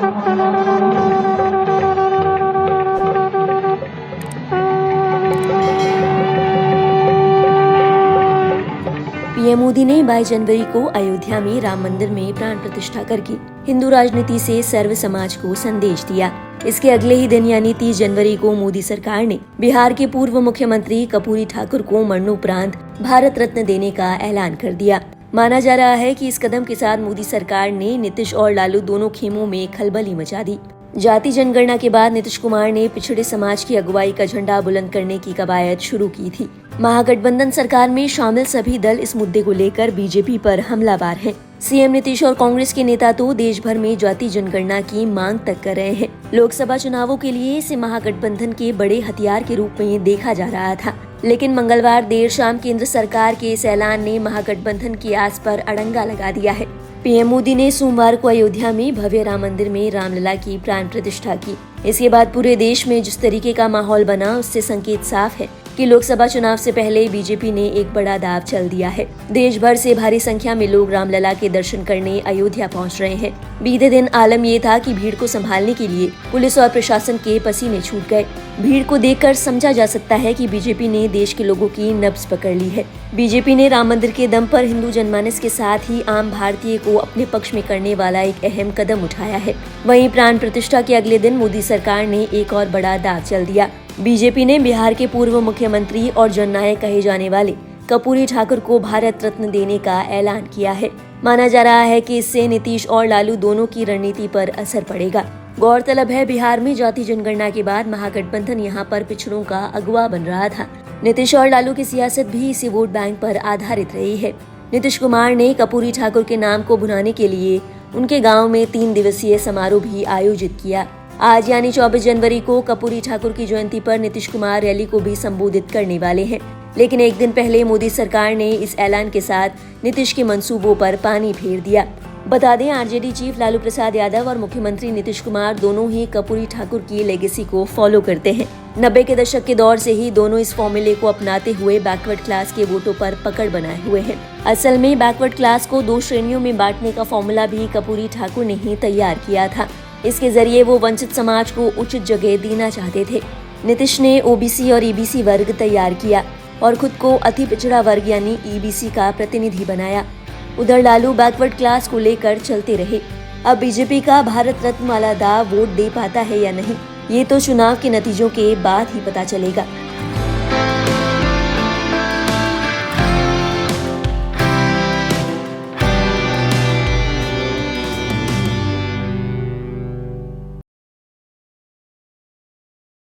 PM Modi ने 22 जनवरी को अयोध्या में राम मंदिर में प्राण प्रतिष्ठा करके हिंदू राजनीति से सर्व समाज को संदेश दिया। इसके अगले ही दिन यानी 30 जनवरी को मोदी सरकार ने बिहार के पूर्व मुख्यमंत्री कर्पूरी ठाकुर को मरणोपरांत भारत रत्न देने का ऐलान कर दिया। माना जा रहा है कि इस कदम के साथ मोदी सरकार ने नीतीश और लालू दोनों खेमों में खलबली मचा दी। जाति जनगणना के बाद नीतीश कुमार ने पिछड़े समाज की अगुवाई का झंडा बुलंद करने की कवायद शुरू की थी। महागठबंधन सरकार में शामिल सभी दल इस मुद्दे को लेकर बीजेपी पर हमलावर हैं। सीएम नीतीश और कांग्रेस के नेता तो देश भर में जाति जनगणना की मांग तक कर रहे हैं। लोकसभा चुनावों के लिए इसे महागठबंधन के बड़े हथियार के रूप में देखा जा रहा था, लेकिन मंगलवार देर शाम केंद्र सरकार के इस ऐलान ने महागठबंधन की आस पर अड़ंगा लगा दिया है। पीएम मोदी ने सोमवार को अयोध्या में भव्य राम मंदिर में रामलला की प्राण प्रतिष्ठा की। इसके बाद पूरे देश में जिस तरीके का माहौल बना, उससे संकेत साफ है कि लोकसभा चुनाव से पहले बीजेपी ने एक बड़ा दांव चल दिया है। देश भर से भारी संख्या में लोग रामलला के दर्शन करने अयोध्या पहुंच रहे हैं। बीते दिन आलम ये था कि भीड़ को संभालने के लिए पुलिस और प्रशासन के पसीने छूट गए। भीड़ को देखकर समझा जा सकता है कि बीजेपी ने देश के लोगों की नब्ज पकड़ ली है। बीजेपी ने राम मंदिर के दम पर हिंदू जनमानस के साथ ही आम भारतीय को अपने पक्ष में करने वाला एक अहम कदम उठाया है। वहीं प्राण प्रतिष्ठा के अगले दिन मोदी सरकार ने एक और बड़ा दांव चल दिया। बीजेपी ने बिहार के पूर्व मुख्यमंत्री और जननायक कहे जाने वाले कर्पूरी ठाकुर को भारत रत्न देने का ऐलान किया है। माना जा रहा है कि इससे नीतीश और लालू दोनों की रणनीति पर असर पड़ेगा। गौरतलब है, बिहार में जाति जनगणना के बाद महागठबंधन यहां पर पिछड़ों का अगुवा बन रहा था। नीतीश और लालू की सियासत भी इसी वोट बैंक पर आधारित रही है। नीतीश कुमार ने कर्पूरी ठाकुर के नाम को भुनाने के लिए उनके गाँव में 3 दिवसीय समारोह भी आयोजित किया। आज यानी 24 जनवरी को कर्पूरी ठाकुर की जयंती पर नीतीश कुमार रैली को भी संबोधित करने वाले हैं। लेकिन एक दिन पहले मोदी सरकार ने इस ऐलान के साथ नीतीश के मंसूबों पर पानी फेर दिया। बता दें, आरजेडी चीफ लालू प्रसाद यादव और मुख्यमंत्री नीतीश कुमार दोनों ही कर्पूरी ठाकुर की लेगेसी को फॉलो करते हैं। 90 के दशक के दौर से ही दोनों इस फॉर्मूले को अपनाते हुए बैकवर्ड क्लास के वोटों पर पकड़ बनाए हुए हैं। असल में बैकवर्ड क्लास को 2 श्रेणियों में बांटने का फॉर्मूला भी कर्पूरी ठाकुर ने ही तैयार किया था। इसके जरिए वो वंचित समाज को उचित जगह देना चाहते थे। नीतीश ने ओबीसी और ईबीसी वर्ग तैयार किया और खुद को अति पिछड़ा वर्ग यानी ईबीसी का प्रतिनिधि बनाया। उधर लालू बैकवर्ड क्लास को लेकर चलते रहे। अब बीजेपी का भारत रत्न वाला दांव वोट दे पाता है या नहीं, ये तो चुनाव के नतीजों के बाद ही पता चलेगा।